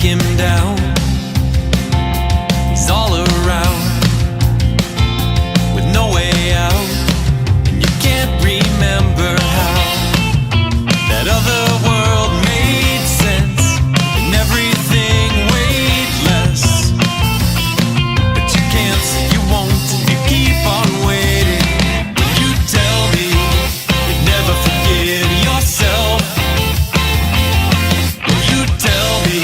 take him down. He's all around with no way out, and you can't remember how that other world made sense and everything weighed less. But you can't, you won't, you keep on waiting. When you tell me you'd never forget yourself, when you tell me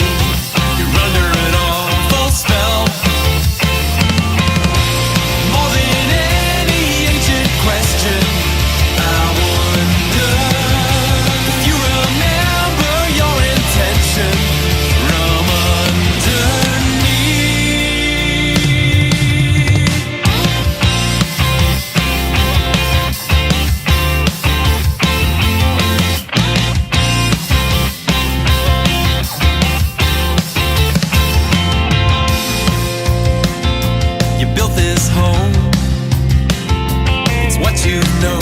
you're under an awful spell. More than any ancient question, I wonder if you remember your intention from underneath. You built this home, it's what you know,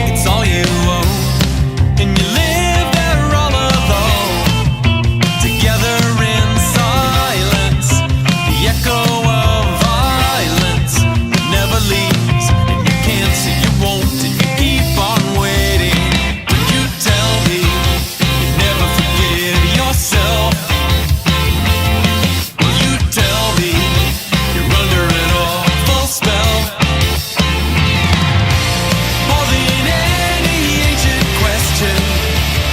it's all you own, and you live there all alone, together in silence, the echo of violence that never leaves, and you can't see, you won't, and you keep on waiting. When you tell me you'd never forget yourself, when you tell me you're under an awful spell. More than any ancient question,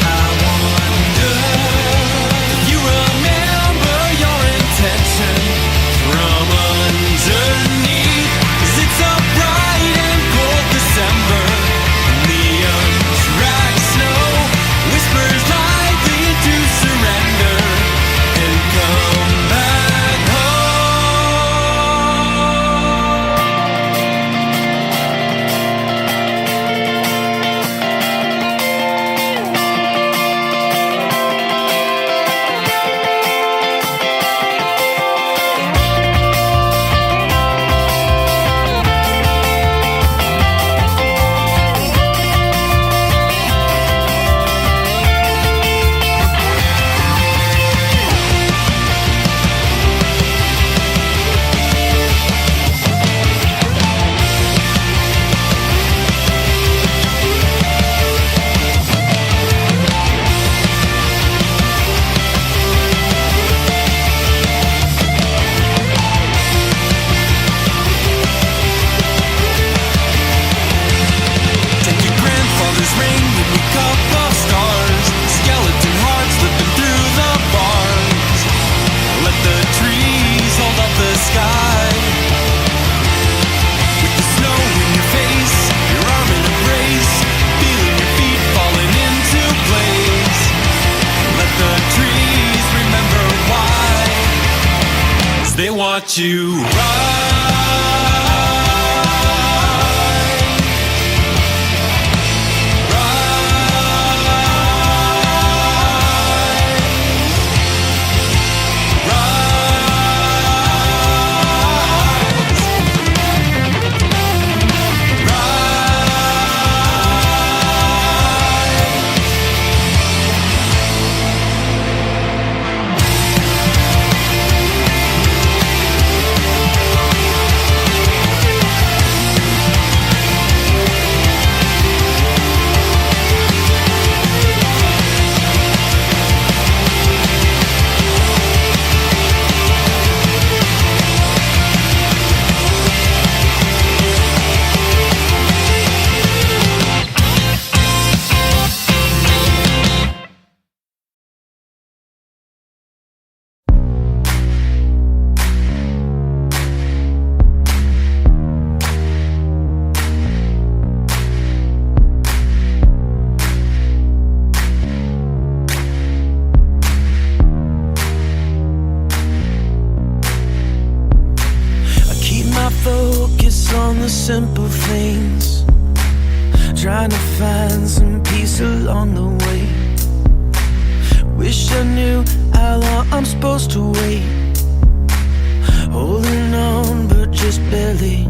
I wonder if you remember your intention from underneath. 'Cause it's a bright and cold December, and the untracked snow whispers lightly to surrender and come back home. Take your grandfather's ring and your cup of stars, skeleton hearts slipping through the bars. Let the trees hold up the sky, with the snow in your face, your arm in a brace, feeling your feet falling into place. Let the trees remember why, as they watch you ride. Focus on the simple things, trying to find some peace along the way. Wish I knew how long I'm supposed to wait, holding on but just barely.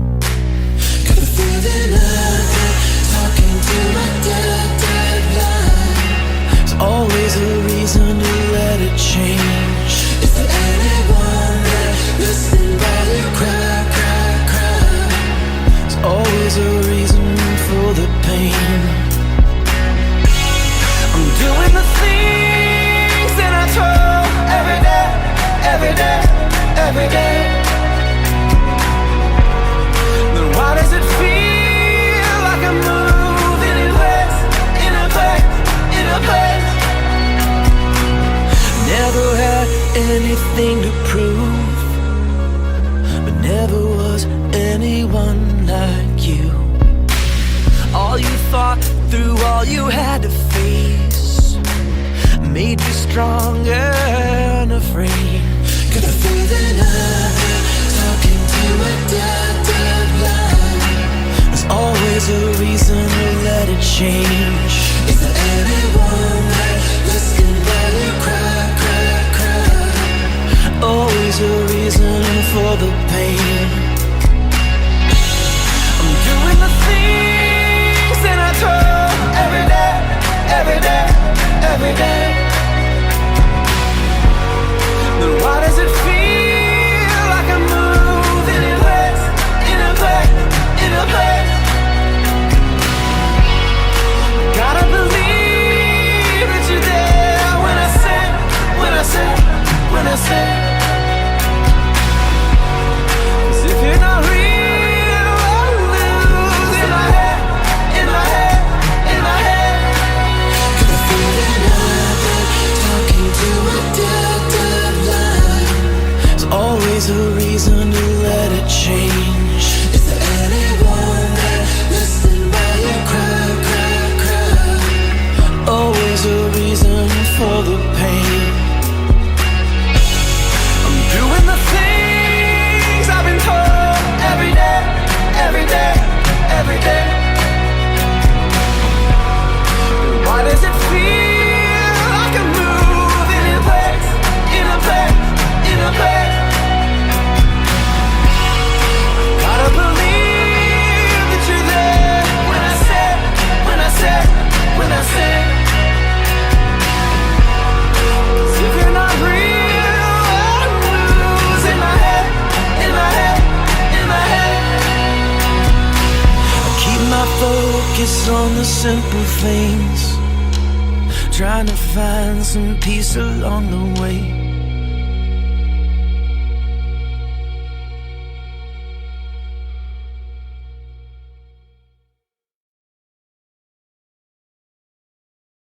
Got the feeling I've been talking to my deadline. There's always a reason to let it show. anything to prove, but never was anyone like you. All you thought through, all you had to face, made you stronger, unafraid. Got the feeling I've been talking to a dead line. There's always a reason to let it change. Is there anyone that listening while you cry, cry, cry? Always a reason for the pain. I'm doing the things that I told every day, every day, every day. Then why does it feel like I'm moving in place, in a place, in a place? Gotta believe that you're there when I say, when I say, when I say. 'Cause if you're not real, I'll lose in my head, in my head, in my head. 'Cause the feeling I've been talking to a dead line. There's always a reason to let it change. Is there anyone that listen while you cry, cry, cry? Always a reason for the pain. I'm doing the things I've been told every day, every day, every day. Why does it feel like I'm moving in place, in a place, in a place? Gotta believe that you're there when I say, when I say, when I say. 'Cause if you're not real, I'll lose in my head, in my head, in my head. I keep my focus on the simple things, trying to find some peace along the way.